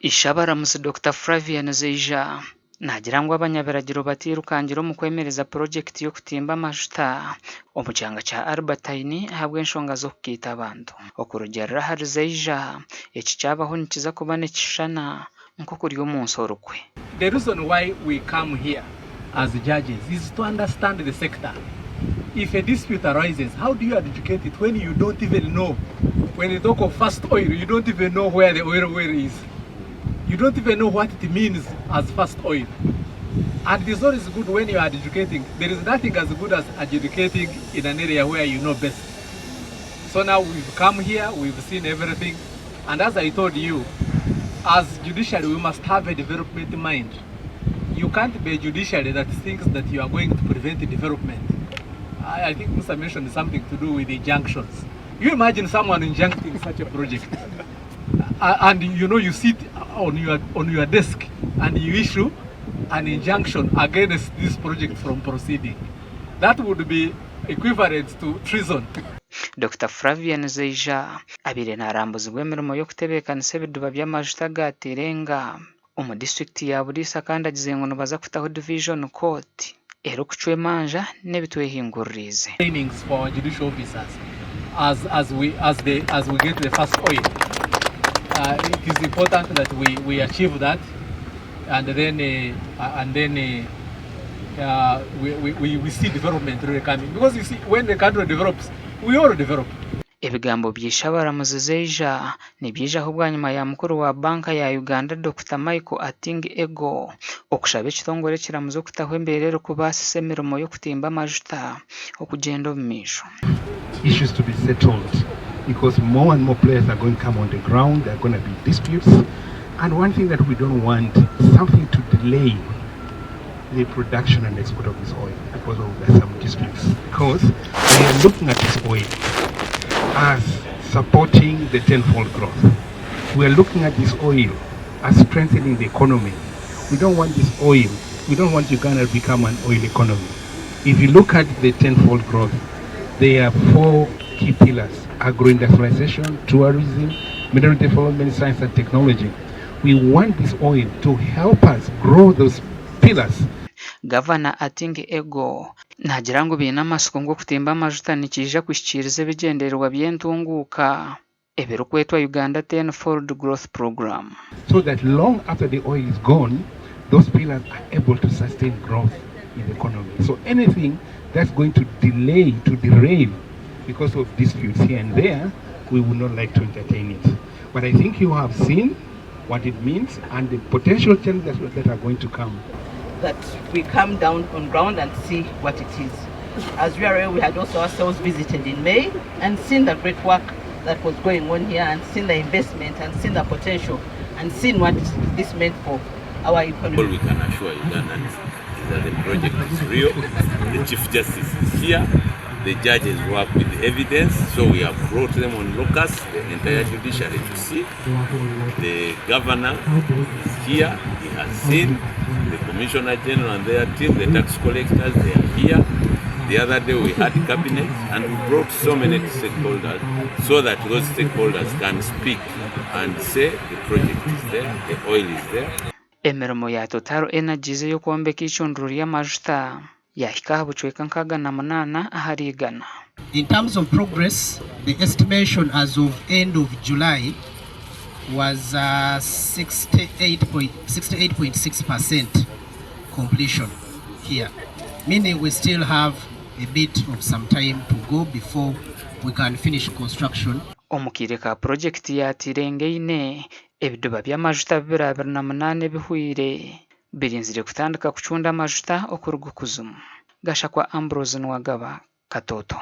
Ishabaramuzi Dr Flavian Zeija nagira ngo abanyabiragiro batirukangira mu kwemereza project yo kutimba amajuta omu kyanga kya Albertine habwe enshonga zo kukita abantu okurugerera hari Zeija eki kyabaho nikiza kuba nekishana nko kuri omunsi orukwe. The reason why we come here as judges is to understand the sector. If a dispute arises, how do you educate it when you don't even know? When you talk of fast oil, you don't even know where the oil is. You don't even know what it means as fast oil. And it is always good when you are educating. There is nothing as good as educating in an area where you know best. So now we've come here, we've seen everything. And as I told you, as judiciary, we must have a development mind. You can't be a judiciary that thinks that you are going to prevent the development. I think Musa mentioned something to do with the injunctions. You imagine someone injuncting such a project. And you know, you sit on your desk and you issue an injunction against this project from proceeding. That would be equivalent to treason. Dr Flavian Zeija abire narambuza bw'emirimo yo kutebekanisa ebiduba by'amajuta gatirenga omu district ya Burisa kandi agize ngo baza kutaho division court ero kucwemanja nebitwehinguririze. Trainings for our judicial officers as we get the first oil. It is important that we achieve that, and then we see development really coming, because you see, when the country develops, we all develop. Ebigambo by'Ishabaramuzi Zeija nibyijaho bwanyuma ya mukuru wa banka ya Uganda Dr Michael Ating Ego okushaba ekitongore kiramuzo kutaho emberero kubasise emirimo yo kutimba amajuta okugenda omumisho. Issues to be settled, because more and more players are going to come on the ground. There are going to be disputes, and one thing that we don't want is something to delay the production and export of this oil because of some disputes. Because we are looking at this oil as supporting the tenfold growth. We are looking at this oil as strengthening the economy. We don't want this oil, we don't want Uganda to become an oil economy. If you look at the tenfold growth, there are four key pillars: agro-industrialization, tourism, mineral development, science and technology. We want this oil to help us grow those pillars. Governor Ating Ego nagira ngo bina amasuko ngo kutimba amajuta nikija kushikiriza ebigendererwa by'entunguka ebirukwetwa Uganda Tenfold Growth Program, so that long after the oil is gone, those pillars are able to sustain growth in the economy. So anything that's going to derail because of disputes here and there, we would not like to entertain it. But I think you have seen what it means and the potential challenges that are going to come. That we come down on ground and see what it is. As we are aware, we had also ourselves visited in May and seen the great work that was going on here, and seen the investment and seen the potential and seen what this meant for our economy. All we can assure Ugandans is that the project is real. The Chief Justice is here. The judges work with the evidence, so we have brought them on locus, the entire judiciary, to see. The governor is here, he has seen. The Commissioner General and their team, the tax collectors, they are here. The other day we had cabinet and we brought so many stakeholders so that those stakeholders can speak and say the project is there, the oil is there. Emirimo ya Total Energies yo kwombeka icunduru ry'amajuta yahika bucweka 68 ahari Ghana. In terms of progress, the estimation as of end of July was 68.6% completion here, meaning we still have a bit of some time to go before we can finish construction. Omukire ka project ya Tirengeine ebiduba by'amajuta 28 bihwire birinzire kutandika kucunda amajuta okuruga kuzumu. Gashakwa Ambrose Nwagaba Katoto.